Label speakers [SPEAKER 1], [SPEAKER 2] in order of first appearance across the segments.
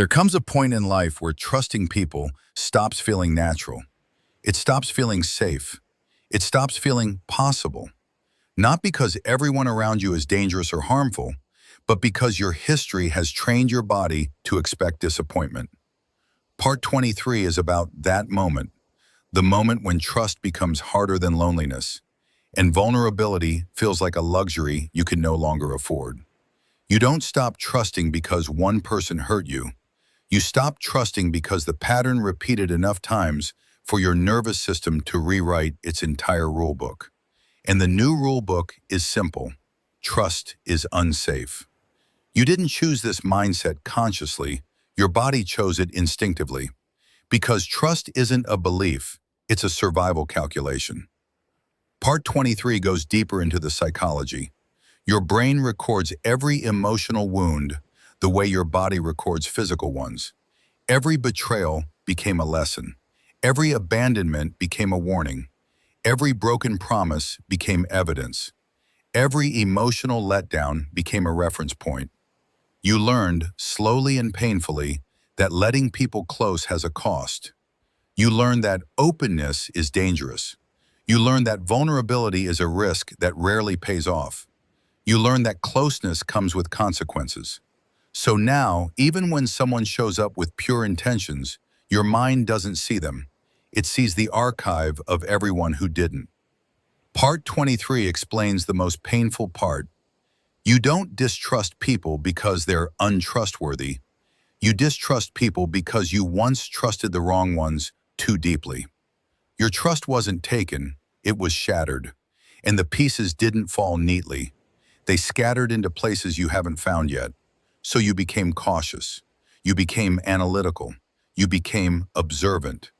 [SPEAKER 1] There comes a point in life where trusting people stops feeling natural. It stops feeling safe. It stops feeling possible. Not because everyone around you is dangerous or harmful, but because your history has trained your body to expect disappointment. Part 23 is about that moment, the moment when trust becomes harder than loneliness, and vulnerability feels like a luxury you can no longer afford. You don't stop trusting because one person hurt you. You stop trusting because the pattern repeated enough times for your nervous system to rewrite its entire rulebook. And the new rulebook is simple. Trust is unsafe. You didn't choose this mindset consciously. Your body chose it instinctively. Because trust isn't a belief, it's a survival calculation. Part 23 goes deeper into the psychology. Your brain records every emotional wound the way your body records physical ones. Every betrayal became a lesson. Every abandonment became a warning. Every broken promise became evidence. Every emotional letdown became a reference point. You learned, slowly and painfully, that letting people close has a cost. You learned that openness is dangerous. You learned that vulnerability is a risk that rarely pays off. You learn that closeness comes with consequences. So now, even when someone shows up with pure intentions, your mind doesn't see them. It sees the archive of everyone who didn't. Part 23 explains the most painful part. You don't distrust people because they're untrustworthy. You distrust people because you once trusted the wrong ones too deeply. Your trust wasn't taken, it was shattered. And the pieces didn't fall neatly. They scattered into places you haven't found yet. So you became cautious. You became analytical. You became observant.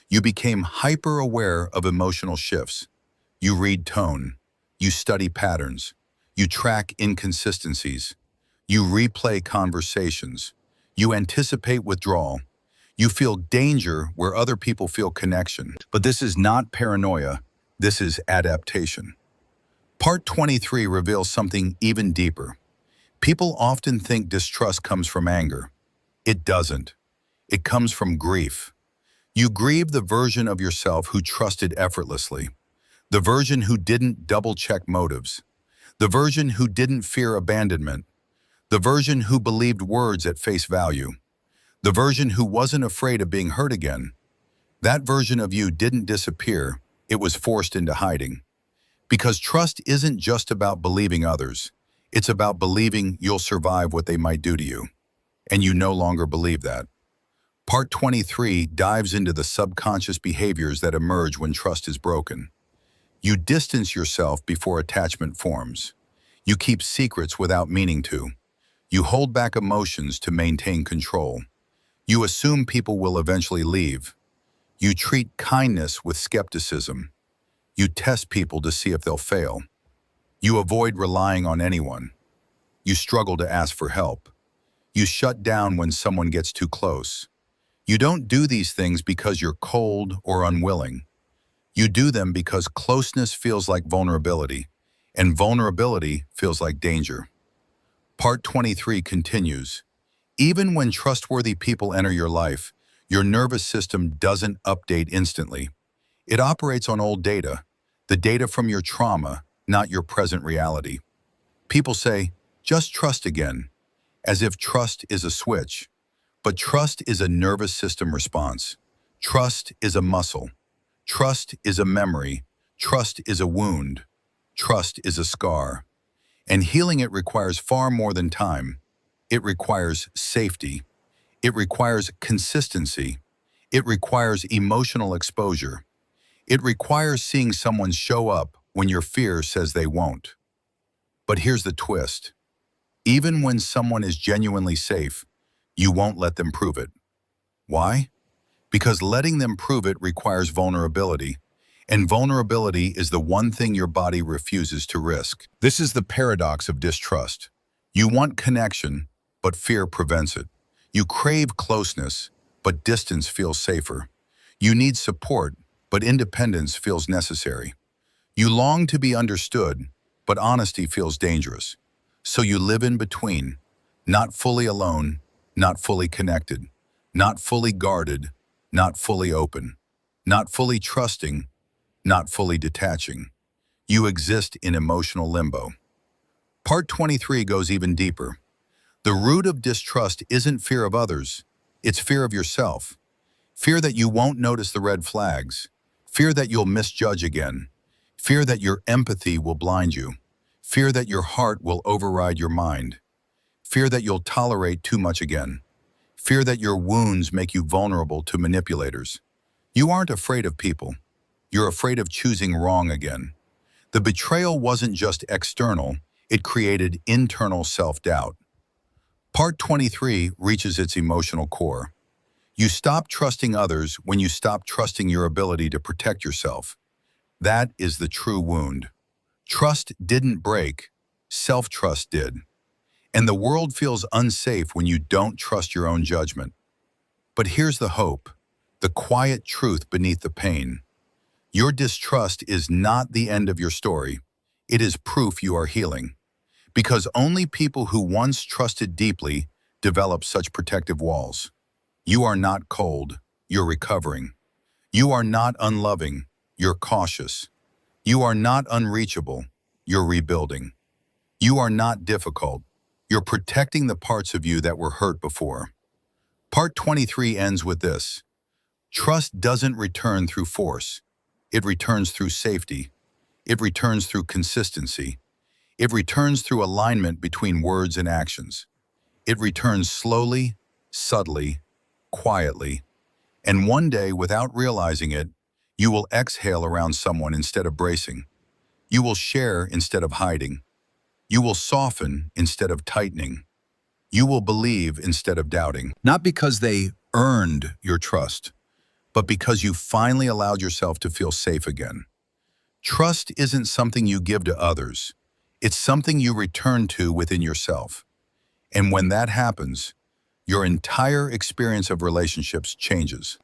[SPEAKER 1] You became hyper-aware of emotional shifts. You read tone. You study patterns. You track inconsistencies. You replay conversations. You anticipate withdrawal. You feel danger where other people feel connection. But this is not paranoia. This is adaptation. Part 23 reveals something even deeper. People often think distrust comes from anger. It doesn't. It comes from grief. You grieve the version of yourself who trusted effortlessly, the version who didn't double-check motives, the version who didn't fear abandonment, the version who believed words at face value, the version who wasn't afraid of being hurt again. That version of you didn't disappear, it was forced into hiding. Because trust isn't just about believing others, it's about believing you'll survive what they might do to you. And you no longer believe that. Part 23 dives into the subconscious behaviors that emerge when trust is broken. You distance yourself before attachment forms. You keep secrets without meaning to. You hold back emotions to maintain control. You assume people will eventually leave. You treat kindness with skepticism. You test people to see if they'll fail. You avoid relying on anyone. You struggle to ask for help. You shut down when someone gets too close. You don't do these things because you're cold or unwilling. You do them because closeness feels like vulnerability, and vulnerability feels like danger. Part 23 continues. Even when trustworthy people enter your life, your nervous system doesn't update instantly. It operates on old data, the data from your trauma, not your present reality. People say, just trust again, as if trust is a switch. But trust is a nervous system response. Trust is a muscle. Trust is a memory. Trust is a wound. Trust is a scar. And healing it requires far more than time. It requires safety. It requires consistency. It requires emotional exposure. It requires seeing someone show up when your fear says they won't. But here's the twist. Even when someone is genuinely safe, you won't let them prove it. Why? Because letting them prove it requires vulnerability, and vulnerability is the one thing your body refuses to risk. This is the paradox of distrust. You want connection, but fear prevents it. You crave closeness, but distance feels safer. You need support, but independence feels necessary. You long to be understood, but honesty feels dangerous. So you live in between, not fully alone, not fully connected, not fully guarded, not fully open, not fully trusting, not fully detaching. You exist in emotional limbo. Part 23 goes even deeper. The root of distrust isn't fear of others, it's fear of yourself. Fear that you won't notice the red flags. Fear that you'll misjudge again. Fear that your empathy will blind you. Fear that your heart will override your mind. Fear that you'll tolerate too much again. Fear that your wounds make you vulnerable to manipulators. You aren't afraid of people. You're afraid of choosing wrong again. The betrayal wasn't just external, it created internal self-doubt. Part 23 reaches its emotional core. You stop trusting others when you stop trusting your ability to protect yourself. That is the true wound. Trust didn't break, self-trust did. And the world feels unsafe when you don't trust your own judgment. But here's the hope, the quiet truth beneath the pain. Your distrust is not the end of your story. It is proof you are healing. Because only people who once trusted deeply develop such protective walls. You are not cold, you're recovering. You are not unloving, you're cautious. You are not unreachable, you're rebuilding. You are not difficult, you're protecting the parts of you that were hurt before. Part 23 ends with this. Trust doesn't return through force. It returns through safety. It returns through consistency. It returns through alignment between words and actions. It returns slowly, subtly, quietly. And one day, without realizing it, you will exhale around someone instead of bracing. You will share instead of hiding. You will soften instead of tightening. You will believe instead of doubting. Not because they earned your trust, but because you finally allowed yourself to feel safe again. Trust isn't something you give to others. It's something you return to within yourself. And when that happens, your entire experience of relationships changes.